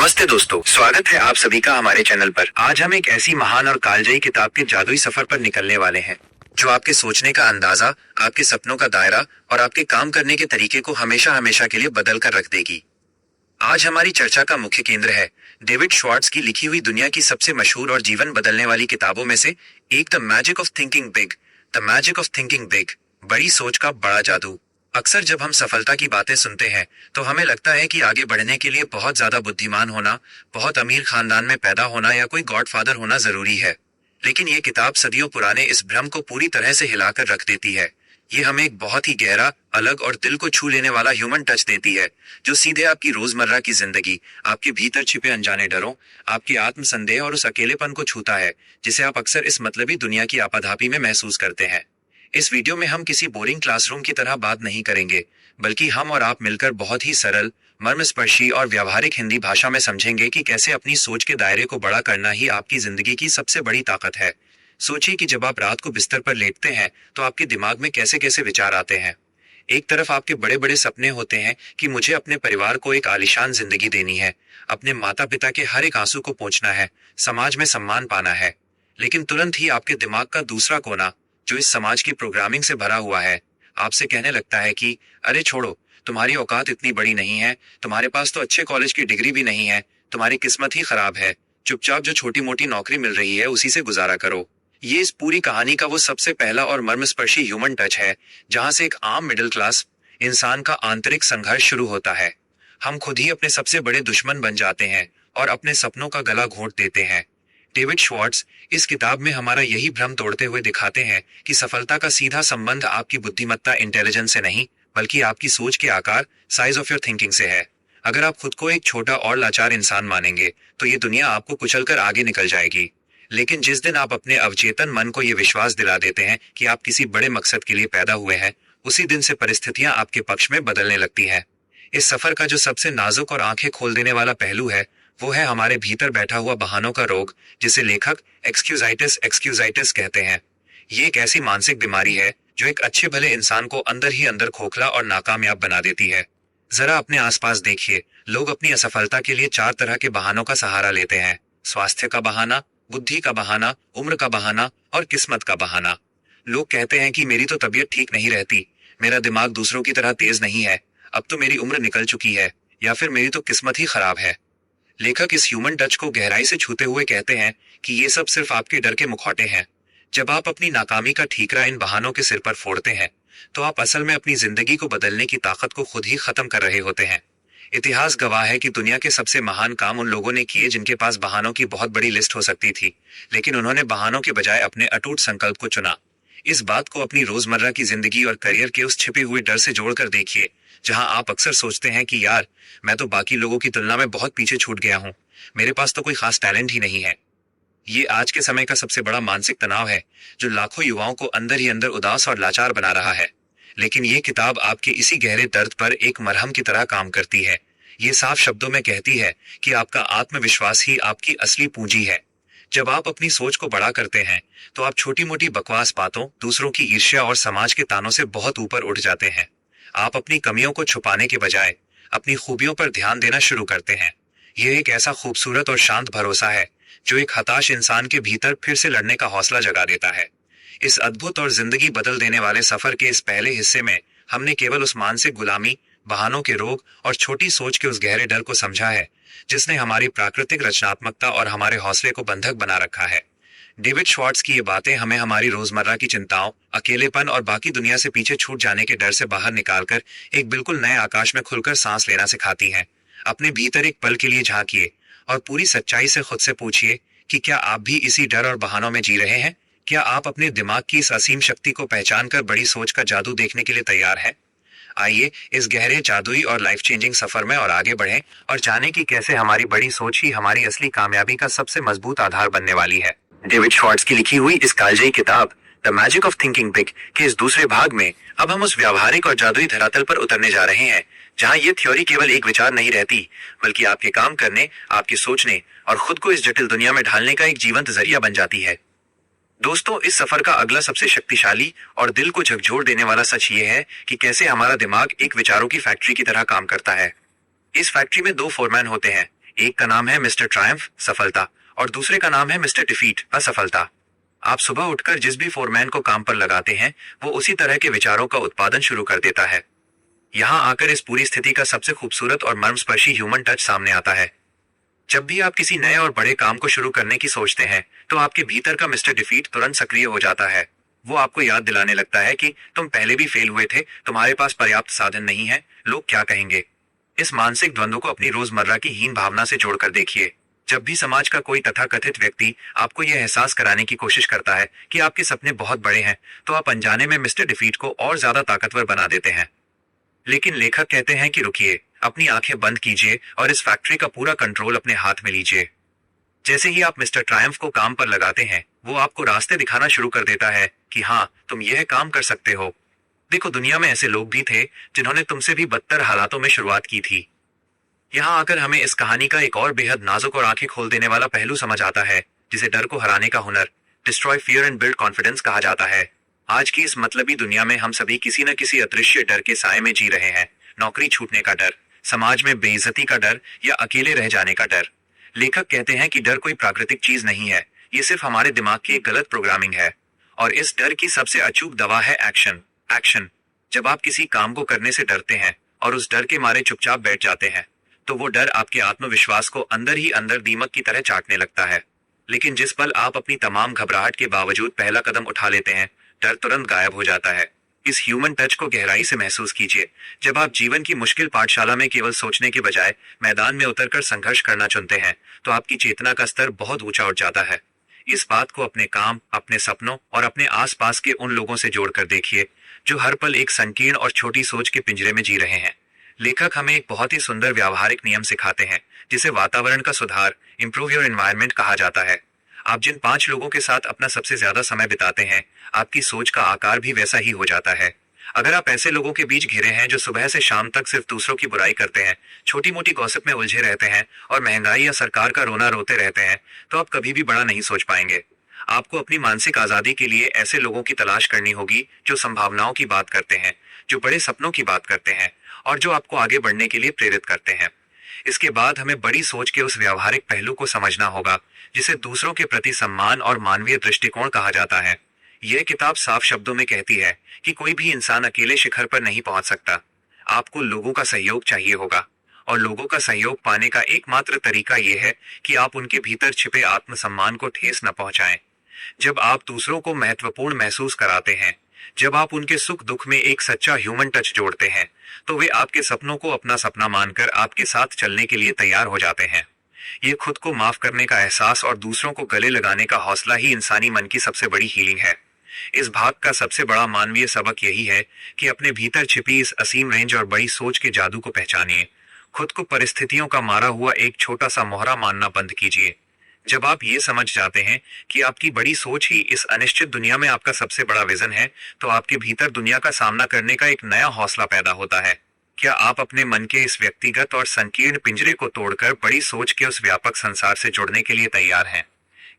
नमस्ते दोस्तों, स्वागत है आप सभी का हमारे चैनल पर। आज हम एक ऐसी महान और कालजयी किताब के जादुई सफर पर निकलने वाले हैं जो आपके सोचने का अंदाजा, आपके सपनों का दायरा और आपके काम करने के तरीके को हमेशा हमेशा के लिए बदल कर रख देगी। आज हमारी चर्चा का मुख्य केंद्र है डेविड श्वार्ट्ज की लिखी हुई दुनिया की सबसे मशहूर और जीवन बदलने वाली किताबों में से एक, the magic of thinking big. The magic of thinking big, बड़ी सोच का बड़ा जादू। अक्सर जब हम सफलता की बातें सुनते हैं तो हमें लगता है कि आगे बढ़ने के लिए बहुत ज्यादा बुद्धिमान होना, बहुत अमीर खानदान में पैदा होना या कोई गॉडफादर होना जरूरी है। लेकिन ये किताब सदियों पुराने इस भ्रम को पूरी तरह से हिलाकर रख देती है। ये हमें एक बहुत ही गहरा, अलग और दिल को छू लेने वाला ह्यूमन टच देती है, जो सीधे आपकी रोजमर्रा की जिंदगी, आपके भीतर छिपे अनजाने डरों, आपके आत्मसंदेह और उस अकेलेपन को छूता है जिसे आप अक्सर इस मतलबी दुनिया की आपाधापी में महसूस करते हैं। इस वीडियो में हम किसी बोरिंग क्लासरूम की तरह बात नहीं करेंगे, बल्कि हम और आप मिलकर बहुत ही सरल, मर्मस्पर्शी और व्यावहारिक हिंदी भाषा में समझेंगे कि कैसे अपनी सोच के दायरे को बड़ा करना ही आपकी जिंदगी की सबसे बड़ी ताकत है। सोचिए कि जब आप रात को बिस्तर पर लेटते हैं तो आपके दिमाग में कैसे कैसे विचार आते हैं। एक तरफ आपके बड़े बड़े सपने होते हैं कि मुझे अपने परिवार को एक आलीशान जिंदगी देनी है, अपने माता पिता के हर एक आंसू को पोंछना है, समाज में सम्मान पाना है। लेकिन तुरंत ही आपके दिमाग का दूसरा कोना, जो इस समाज की प्रोग्रामिंग से भरा हुआ है, आपसे कहने लगता है कि अरे छोड़ो, तुम्हारी औकात इतनी बड़ी नहीं है, तुम्हारे पास तो अच्छे कॉलेज की डिग्री भी नहीं है, तुम्हारी किस्मत ही खराब है, चुपचाप जो छोटी मोटी नौकरी मिल रही है उसी से गुजारा करो। ये इस पूरी कहानी का वो सबसे पहला और मर्मस्पर्शी ह्यूमन टच है, जहां से एक आम मिडिल क्लास इंसान का आंतरिक संघर्ष शुरू होता है। हम खुद ही अपने सबसे बड़े दुश्मन बन जाते हैं और अपने सपनों का गला घोंट देते हैं। डेविड श्वार्ट्ज इस किताब में हमारा यही भ्रम तोड़ते हुए दिखाते हैं कि सफलता का सीधा संबंध आपकी बुद्धिमत्ता, इंटेलिजेंस से नहीं, बल्कि आपकी सोच के आकार, साइज ऑफ योर थिंकिंग से है। अगर आप खुद को एक छोटा और लाचार इंसान मानेंगे तो ये दुनिया आपको कुचलकर आगे निकल जाएगी। लेकिन जिस दिन आप अपने अवचेतन मन को ये विश्वास दिला देते हैं कि आप किसी बड़े मकसद के लिए पैदा हुए हैं, उसी दिन से परिस्थितियां आपके पक्ष में बदलने लगती हैं। इस सफर का जो सबसे नाजुक और आंखें खोल देने वाला पहलू है, वो है हमारे भीतर बैठा हुआ बहानों का रोग, जिसे लेखक एक्सक्यूजाइटिस कहते हैं। ये एक ऐसी मानसिक बीमारी है जो एक अच्छे भले इंसान को अंदर ही अंदर खोखला और नाकामयाब बना देती है। जरा अपने आसपास देखिए, लोग अपनी असफलता के लिए 4 तरह के बहानों का सहारा लेते हैं: स्वास्थ्य का बहाना, बुद्धि का बहाना, उम्र का बहाना और किस्मत का बहाना। लोग कहते हैं कि मेरी तो तबीयत ठीक नहीं रहती, मेरा दिमाग दूसरों की तरह तेज नहीं है, अब तो मेरी उम्र निकल चुकी है, या फिर मेरी तो किस्मत ही खराब है। लेखक इस ह्यूमन टच को गहराई से छूते हुए कहते हैं कि ये सब सिर्फ आपके डर के मुखौटे हैं। जब आप अपनी नाकामी का ठीकरा इन बहानों के सिर पर फोड़ते हैं तो आप असल में अपनी जिंदगी को बदलने की ताकत को खुद ही खत्म कर रहे होते हैं। इतिहास गवाह है कि दुनिया के सबसे महान काम उन लोगों ने किए जिनके पास बहानों की बहुत बड़ी लिस्ट हो सकती थी, लेकिन उन्होंने बहानों के बजाय अपने अटूट संकल्प को चुना। इस बात को अपनी रोजमर्रा की जिंदगी और करियर के उस छिपे हुए डर से जोड़कर देखिए, जहां आप अक्सर सोचते हैं कि यार, मैं तो बाकी लोगों की तुलना में बहुत पीछे छूट गया हूं, मेरे पास तो कोई खास टैलेंट ही नहीं है। ये आज के समय का सबसे बड़ा मानसिक तनाव है, जो लाखों युवाओं को अंदर ही अंदर उदास और लाचार बना रहा है। लेकिन ये किताब आपके इसी गहरे दर्द पर एक मरहम की तरह काम करती है। ये साफ शब्दों में कहती है कि आपका आत्मविश्वास ही आपकी असली पूंजी है। जब आप अपनी सोच को बड़ा करते हैं तो आप छोटी मोटी बकवास बातों, दूसरों की ईर्ष्या और समाज के तानों से बहुत ऊपर उठ जाते हैं। आप अपनी कमियों को छुपाने के बजाय अपनी खूबियों पर ध्यान देना शुरू करते हैं। यह एक ऐसा खूबसूरत और शांत भरोसा है जो एक हताश इंसान के भीतर फिर से लड़ने का हौसला जगा देता है। इस अद्भुत और जिंदगी बदल देने वाले सफर के इस पहले हिस्से में हमने केवल उस मानसिक गुलामी, बहानों के रोग और छोटी सोच के उस गहरे डर को समझा है जिसने हमारी प्राकृतिक रचनात्मकता और हमारे हौसले को बंधक बना रखा है। डेविड श्वार्ट्ज की ये बातें हमें हमारी रोजमर्रा की चिंताओं, अकेलेपन और बाकी दुनिया से पीछे छूट जाने के डर से बाहर निकालकर एक बिल्कुल नए आकाश में खुलकर सांस लेना सिखाती हैं। अपने भीतर एक पल के लिए झांकिए और पूरी सच्चाई से खुद से पूछिए कि क्या आप भी इसी डर और बहानों में जी रहे हैं? क्या आप अपने दिमाग की इस असीम शक्ति को पहचान कर बड़ी सोच का जादू देखने के लिए तैयार हैं? आइए इस गहरे, जादुई और लाइफ चेंजिंग सफर में और आगे बढ़ें और जानें कि कैसे हमारी बड़ी सोच ही हमारी असली कामयाबी का सबसे मजबूत आधार बनने वाली है। डेविड श्वार्ट्ज की लिखी हुई इस कालजयी किताब the magic of thinking big के इस दूसरे भाग में अब हम उस व्यावहारिक और जादुई धरातल पर उतरने जा रहे हैं, जहां ये थ्योरी केवल एक विचार नहीं रहती, बल्कि आपके काम करने, आपके सोचने और खुद को इस जटिल दुनिया में ढालने का एक जीवंत जरिया बन जाती है। दोस्तों, इस सफर का अगला सबसे शक्तिशाली और दिल को झकझोर देने वाला सच ये है कि कैसे हमारा दिमाग एक विचारों की फैक्ट्री की तरह काम करता है। इस फैक्ट्री में 2 फोरमैन होते हैं, एक का नाम है मिस्टर ट्रायम्फ, सफलता, और दूसरे का नाम है मिस्टर डिफीट, असफलता। आप सुबह उठकर जिस भी फोरमैन को काम पर लगाते हैं, वो उसी तरह के विचारों का उत्पादन शुरू कर देता है। यहाँ आकर इस पूरी स्थिति का सबसे खूबसूरत और मर्मस्पर्शी ह्यूमन टच सामने आता है। जब भी आप किसी नए और बड़े काम को शुरू करने की सोचते हैं, तो आपके भीतर का मिस्टर डिफीट तुरंत सक्रिय हो जाता है। वो आपको याद दिलाने लगता है कि तुम पहले भी फेल हुए थे, तुम्हारे पास पर्याप्त साधन नहीं है, लोग क्या कहेंगे। इस मानसिक द्वंद्व को अपनी रोजमर्रा की हीन भावना से जोड़कर देखिए। जब भी समाज का कोई तथाकथित व्यक्ति आपको यह एहसास कराने की कोशिश करता है कि आपके सपने बहुत बड़े हैं, तो आप अनजाने में मिस्टर डिफीट को और ज्यादा ताकतवर बना देते हैं। लेकिन लेखक कहते हैं कि रुकिए, अपनी आंखें बंद कीजिए और इस फैक्ट्री का पूरा कंट्रोल अपने हाथ में लीजिए। जैसे ही आप मिस्टर ट्रायम्फ को काम पर लगाते हैं, वो आपको रास्ते दिखाना शुरू कर देता है कि हाँ, तुम यह काम कर सकते हो। देखो, दुनिया में ऐसे लोग भी थे जिन्होंने तुमसे भी बदतर हालातों में शुरुआत की थी। यहाँ आकर हमें इस कहानी का एक और बेहद नाजुक और आंखें खोल देने वाला पहलू समझ आता है, जिसे डर को हराने का हुनर, destroy fear and build confidence कहा जाता है। आज की इस मतलबी दुनिया में हम सभी किसी न किसी अदृश्य डर के साए में जी रहे हैं। नौकरी छूटने का डर, समाज में बेइज्जती का डर, या अकेले रह जाने का डर। लेखक कहते हैं कि डर कोई प्राकृतिक चीज नहीं है, ये सिर्फ हमारे दिमाग की एक गलत प्रोग्रामिंग है। और इस डर की सबसे अचूक दवा है एक्शन। एक्शन। जब आप किसी काम को करने से डरते हैं और उस डर के मारे चुपचाप बैठ जाते हैं, तो वो डर आपके आत्मविश्वास को अंदर ही अंदर दीमक की तरह चाटने लगता है। लेकिन जिस पल आप अपनी तमाम घबराहट के बावजूद पहला कदम उठा लेते हैं, डर तुरंत गायब हो जाता है। इस ह्यूमन टच को गहराई से महसूस कीजिए। जब आप जीवन की मुश्किल पाठशाला में केवल सोचने के बजाय मैदान में उतरकर संघर्ष करना चुनते हैं, तो आपकी चेतना का स्तर बहुत ऊंचा उठ जाता है। इस बात को अपने काम, अपने सपनों और अपने आसपास के उन लोगों से जोड़कर देखिए जो हर पल एक संकीर्ण और छोटी सोच के पिंजरे में जी रहे हैं। लेखक हमें एक बहुत ही सुंदर व्यावहारिक नियम सिखाते हैं, जिसे वातावरण का सुधार, इंप्रूव योर एनवायरनमेंट कहा जाता है। आप जिन 5 लोगों के साथ अपना सबसे ज्यादा समय बिताते हैं, आपकी सोच का आकार भी वैसा ही हो जाता है। अगर आप ऐसे लोगों के बीच घिरे हैं जो सुबह से शाम तक सिर्फ दूसरों की बुराई करते हैं, छोटी मोटी गॉसिप में उलझे रहते हैं और महंगाई या सरकार का रोना रोते रहते हैं, तो आप कभी भी बड़ा नहीं सोच पाएंगे। आपको अपनी मानसिक आजादी के लिए ऐसे लोगों की तलाश करनी होगी जो संभावनाओं की बात करते हैं, जो बड़े सपनों की बात करते हैं और जो आपको आगे बढ़ने के लिए प्रेरित करते हैं। इसके बाद हमें बड़ी सोच के उस व्यावहारिक पहलू को समझना होगा, जिसे दूसरों के प्रति सम्मान और मानवीय दृष्टिकोण कहा जाता है। यह किताब साफ शब्दों में कहती है कि कोई भी इंसान अकेले शिखर पर नहीं पहुंच सकता। आपको लोगों का सहयोग चाहिए होगा, और लोगों का सहयोग पाने का एकमात्र तरीका यह है कि आप उनके भीतर छिपे आत्मसम्मान को ठेस न पहुंचाएं। जब आप दूसरों को महत्वपूर्ण महसूस कराते हैं, जब आप उनके सुख दुख में एक सच्चा ह्यूमन टच जोड़ते हैं, तो वे आपके सपनों को अपना सपना मानकर आपके साथ चलने के लिए तैयार हो जाते हैं। ये खुद को माफ करने का एहसास और दूसरों को गले लगाने का हौसला ही इंसानी मन की सबसे बड़ी हीलिंग है। इस भाग का सबसे बड़ा मानवीय सबक यही है कि अपने भीतर छिपी इस असीम रेंज और बड़ी सोच के जादू को पहचानिए। खुद को परिस्थितियों का मारा हुआ एक छोटा सा मोहरा मानना बंद कीजिए। जब आप ये समझ जाते हैं कि आपकी बड़ी सोच ही इस अनिश्चित दुनिया में आपका सबसे बड़ा विजन है, तो आपके भीतर दुनिया का सामना करने का एक नया हौसला पैदा होता है। क्या आप अपने मन के इस व्यक्तिगत और संकीर्ण पिंजरे को तोड़कर बड़ी सोच के उस व्यापक संसार से जुड़ने के लिए तैयार हैं?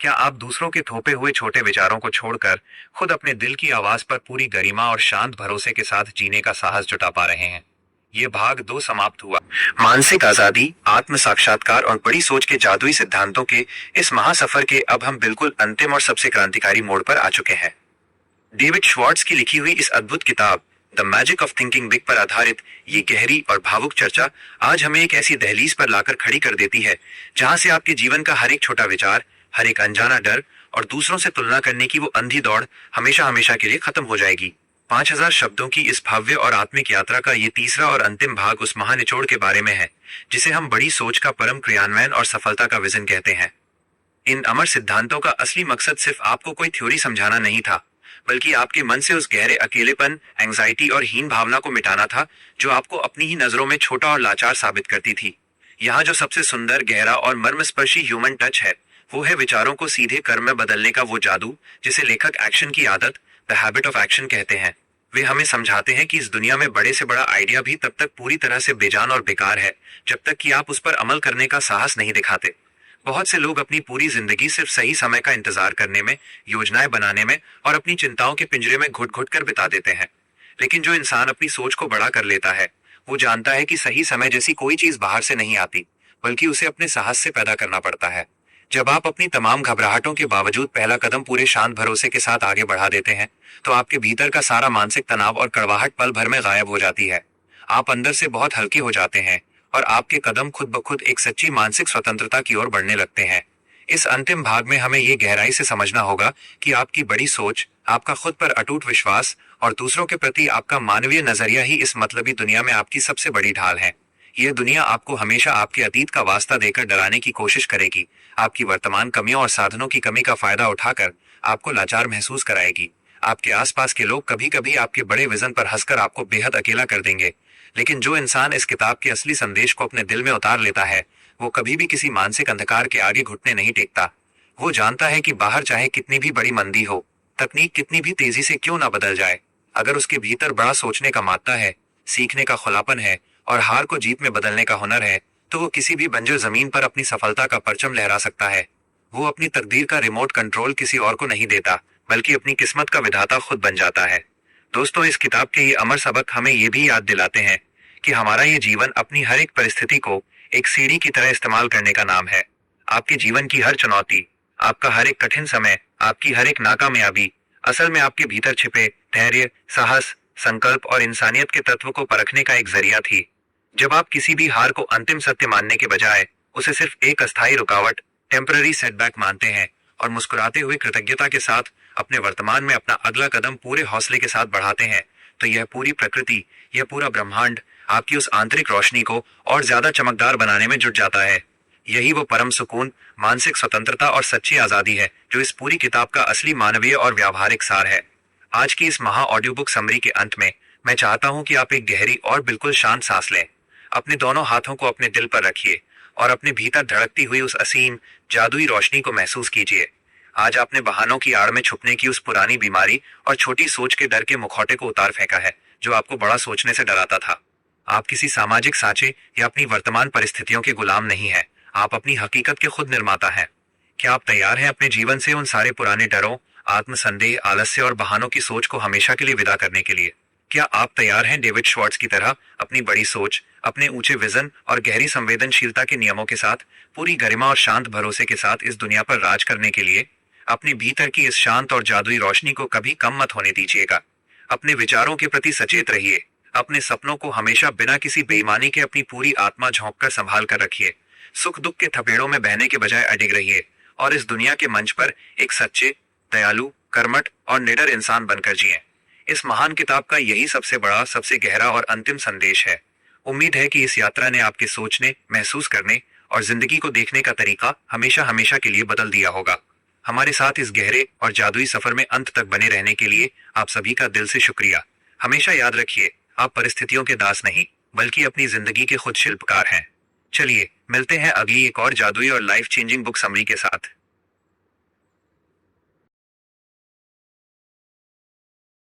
क्या आप दूसरों के थोपे हुए छोटे विचारों को छोड़कर खुद अपने दिल की आवाज पर पूरी गरिमा और शांत भरोसे के साथ जीने का साहस जुटा पा रहे हैं? ये भाग 2 समाप्त हुआ। मानसिक आजादी, आत्म साक्षात्कार और बड़ी सोच के जादुई सिद्धांतों के इस महासफर के अब हम बिल्कुल अंतिम और सबसे क्रांतिकारी मोड़ पर आ चुके हैं। डेविड श्वार्ट्ज की लिखी हुई इस अद्भुत किताब the magic of thinking big पर आधारित ये गहरी और भावुक चर्चा आज हमें एक ऐसी दहलीज पर लाकर खड़ी कर देती है, जहां से आपके जीवन का हर एक छोटा विचार, हर एक अनजाना डर और दूसरों से तुलना करने की वो अंधी दौड़ हमेशा हमेशा के लिए खत्म हो जाएगी। 5000 शब्दों की इस भव्य और आत्मिक यात्रा का ये तीसरा और अंतिम भाग उस महानिचोड़ के बारे में है, जिसे हम बड़ी सोच का परम क्रियान्वयन और सफलता का विजन कहते हैं। इन अमर सिद्धांतों का असली मकसद सिर्फ आपको कोई थ्योरी समझाना नहीं था, बल्कि आपके मन से उस गहरे अकेलेपन, एंग्जाइटी और हीन भावना को मिटाना था जो आपको अपनी ही नजरों में छोटा और लाचार साबित करती थी। यहाँ जो सबसे सुंदर, गहरा और मर्मस्पर्शी ह्यूमन टच है, वो है विचारों को सीधे कर्म में बदलने का वो जादू, जिसे लेखक एक्शन की आदत, द हैबिट ऑफ एक्शन कहते हैं। वे हमें समझाते हैं कि इस दुनिया में बड़े से बड़ा आइडिया भी तब तक पूरी तरह से बेजान और बेकार है, जब तक कि आप उस पर अमल करने का साहस नहीं दिखाते। बहुत से लोग अपनी पूरी जिंदगी सिर्फ सही समय का इंतजार करने में, योजनाएं बनाने में और अपनी चिंताओं के पिंजरे में घुट घुट कर बिता देते हैं। लेकिन जो इंसान अपनी सोच को बड़ा कर लेता है, वो जानता है कि सही समय जैसी कोई चीज बाहर से नहीं आती, बल्कि उसे अपने साहस से पैदा करना पड़ता है। जब आप अपनी तमाम घबराहटों के बावजूद पहला कदम पूरे शांत भरोसे के साथ आगे बढ़ा देते हैं, तो आपके भीतर का सारा मानसिक तनाव और कड़वाहट पल भर में गायब हो जाती है। आप अंदर से बहुत हल्के हो जाते हैं और आपके कदम खुद ब खुद एक सच्ची मानसिक स्वतंत्रता की ओर बढ़ने लगते हैं। इस अंतिम भाग में हमें ये गहराई से समझना होगा कि आपकी बड़ी सोच, आपका खुद पर अटूट विश्वास और दूसरों के प्रति आपका मानवीय नजरिया ही इस मतलबी दुनिया में आपकी सबसे बड़ी ढाल है। यह दुनिया आपको हमेशा आपके अतीत का वास्ता देकर डराने की कोशिश करेगी, आपकी वर्तमान कमियों और साधनों की कमी का फायदा उठाकर आपको लाचार महसूस कराएगी। आपके आसपास के लोग कभी कभी आपके बड़े विजन पर हंसकर आपको बेहद अकेला कर देंगे, लेकिन जो इंसान इस किताब के असली संदेश को अपने दिल में उतार लेता है, वो कभी भी किसी मानसिक अंधकार के आगे घुटने नहीं टेकता। वो जानता है कि बाहर चाहे कितनी भी बड़ी मंदी हो, तकनीक कितनी भी तेजी से क्यों ना बदल जाए, अगर उसके भीतर बड़ा सोचने का मादा है, सीखने का खुलापन है और हार को जीत में बदलने का हुनर है, तो वो किसी भी बंजर जमीन पर अपनी सफलता का परचम लहरा सकता है। वो अपनी तकदीर का रिमोट कंट्रोल किसी और को नहीं देता, बल्कि अपनी किस्मत का विधाता खुद बन जाता है। दोस्तों, इस किताब के ये अमर सबक हमें ये भी याद दिलाते हैं कि हमारा ये जीवन अपनी हर एक परिस्थिति को एक सीढ़ी की तरह इस्तेमाल करने का नाम है। आपके जीवन की हर चुनौती, आपका हर एक कठिन समय, आपकी हर एक नाकामयाबी असल में आपके भीतर छिपे धैर्य, साहस, संकल्प और इंसानियत के तत्व को परखने का एक जरिया थी। जब आप किसी भी हार को अंतिम सत्य मानने के बजाय उसे सिर्फ एक अस्थायी रुकावट, टेम्पररी सेटबैक मानते हैं और मुस्कुराते हुए कृतज्ञता के साथ अपने वर्तमान में अपना अगला कदम पूरे हौसले के साथ बढ़ाते हैं, तो यह पूरी प्रकृति, यह पूरा ब्रह्मांड आपकी उस आंतरिक रोशनी को और ज्यादा चमकदार बनाने में जुट जाता है। यही वो परम सुकून, मानसिक स्वतंत्रता और सच्ची आजादी है जो इस पूरी किताब का असली मानवीय और व्यावहारिक सार है। आज की इस महा ऑडियो बुक समरी के अंत में मैं चाहता हूं कि आप एक गहरी और बिल्कुल शांत सांस लें। अपने दोनों हाथों को अपने दिल पर रखिए और अपने भीतर धड़कती हुई उस असीम जादुई रोशनी को महसूस कीजिए। आज आपने बहानों की आड़ में छुपने की उस पुरानी बीमारी और छोटी सोच के डर के मुखौटे को उतार फेंका है जो आपको बड़ा सोचने से डराता था। आप किसी सामाजिक साँचे या अपनी वर्तमान परिस्थितियों के गुलाम नहीं हैं, आप अपनी हकीकत के खुद निर्माता हैं। क्या आप तैयार हैं अपने जीवन से उन सारे पुराने डरों, आत्मसंदेह, आलस्य और बहानों की सोच को हमेशा के लिए विदा करने के लिए? क्या आप तैयार हैं डेविड श्वार्ट्ज की तरह अपनी बड़ी सोच, अपने ऊंचे विजन और गहरी संवेदनशीलता के नियमों के साथ पूरी गरिमा और शांत भरोसे के साथ इस दुनिया पर राज करने के लिए? अपने भीतर की इस शांत और जादुई रोशनी को कभी कम मत होने दीजिएगा। अपने विचारों के प्रति सचेत रहिए। अपने सपनों को हमेशा बिना किसी बेईमानी के अपनी पूरी आत्मा झोंक कर संभाल कर रखिए। सुख दुख के थपेड़ों में बहने के बजाय अडिग रहिए और इस दुनिया के मंच पर एक सच्चे, दयालु, कर्मठ और निडर इंसान बनकर जिएं। इस महान किताब का यही सबसे बड़ा, सबसे गहरा और अंतिम संदेश है। उम्मीद है कि इस यात्रा ने आपके सोचने, महसूस करने और जिंदगी को देखने का तरीका हमेशा हमेशा के लिए बदल दिया होगा। हमारे साथ इस गहरे और जादुई सफर में अंत तक बने रहने के लिए आप सभी का दिल से शुक्रिया। हमेशा याद रखिए, आप परिस्थितियों के दास नहीं, बल्कि अपनी जिंदगी के खुद शिल्पकार हैं। चलिए मिलते हैं अगली एक और जादुई और लाइफ चेंजिंग बुक समरी के साथ।